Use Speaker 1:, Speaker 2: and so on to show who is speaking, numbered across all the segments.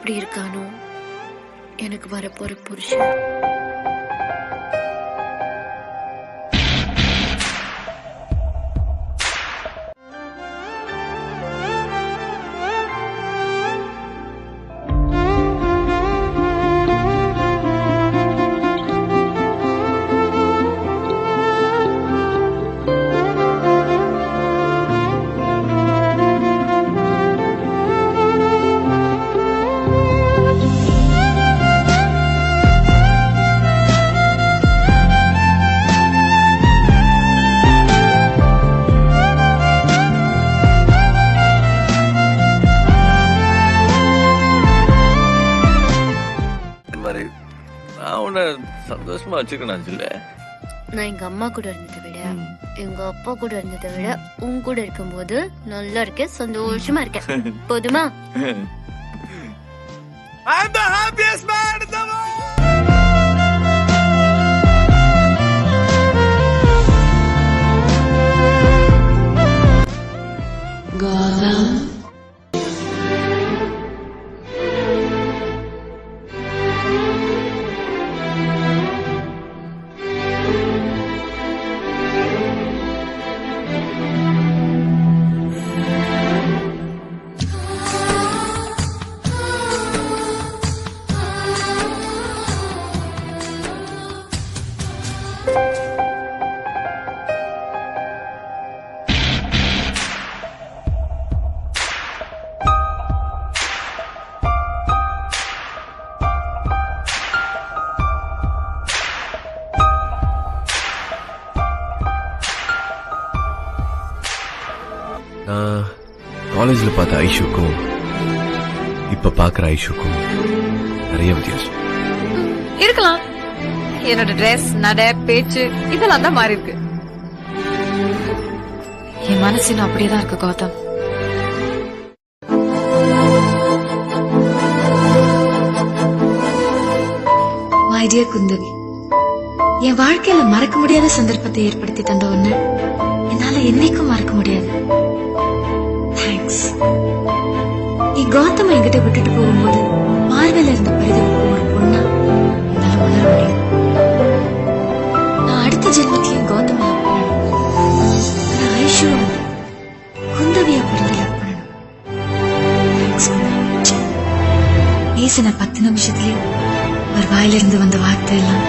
Speaker 1: எப்படி இருக்கானோ எனக்கு வரப்போற புருஷன்.
Speaker 2: சந்தோஷமா வச்சுக்கணும் சொல்ல.
Speaker 1: நான் எங்க அம்மா கூட இருந்ததை விட எங்க அப்பா கூட இருந்ததை விட உன் கூட இருக்கும்போது நல்லா இருக்கேன், சந்தோஷமா இருக்கேன். போதுமா?
Speaker 2: I'm the happiest man in the world.
Speaker 3: Gotham.
Speaker 4: நான் காலேஜ்ல பார்த்த ஐஷுக்கும் இப்ப பாக்குற ஐஷுக்கும் நிறைய வித்தியாசம்
Speaker 5: இருக்கலாம். என்னோட ட்ரெஸ், நட, பேச்சு இதெல்லாம் தான் மாறி இருக்கு. என் மனசு இன்னும் அப்படியேதான் இருக்கு கௌதம்.
Speaker 3: My dear குந்தவி, என் வாழ்க்கையில மறக்க முடியாத சந்தர்ப்பத்தை ஏற்படுத்தி தந்த ஒண்ணு என்னால என்னைக்கும் மறக்க முடியாது. தேங்க்ஸ். நீ கௌதம் என்கிட்ட விட்டுட்டு போகும்போது பார்வையில இருந்த பரிதவிப்பு ஒரு பொண்ணா என்னால உணர முடியும். நான் அடுத்த ஜென்மத்திலையும் கௌதம் லவ் பண்ணணும். ஆனா ஐஷு குந்தவியா பிறந்து லவ் பண்ணணும். தேங்க்ஸ். பேசின 10 நிமிஷத்துலயே அவர் வாயிலிருந்து வந்த வார்த்தை எல்லாம்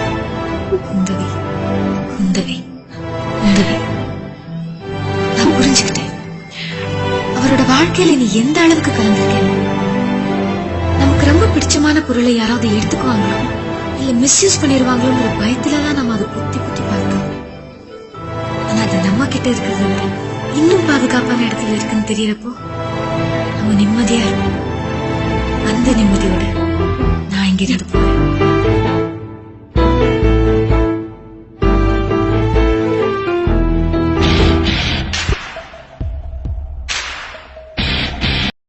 Speaker 3: குந்தவி குந்தவி குந்தவி. நான் புரிஞ்சுக்கிட்டேன் அவரோட வாழ்க்கையில நீ எந்த அளவுக்கு கலந்திருக்கேன். நமக்கு ரொம்ப பிடிச்சமான பொருளை யாராவது எடுத்துக்குவாங்களோ இல்ல மிஸ்யூஸ் பண்ணிருவாங்களோங்கிற பயத்துலதான் நம்ம அதை புத்தி புத்தி பார்த்தோம். ஆனா அது நம்ம கிட்ட இருக்கிறது விட இன்னும் பாதுகாப்பான இடத்துல இருக்குன்னு தெரியறப்போ நம்ம நிம்மதியா இருப்போம். அந்த நிம்மதியோட நான் இங்கிருந்து போறேன்.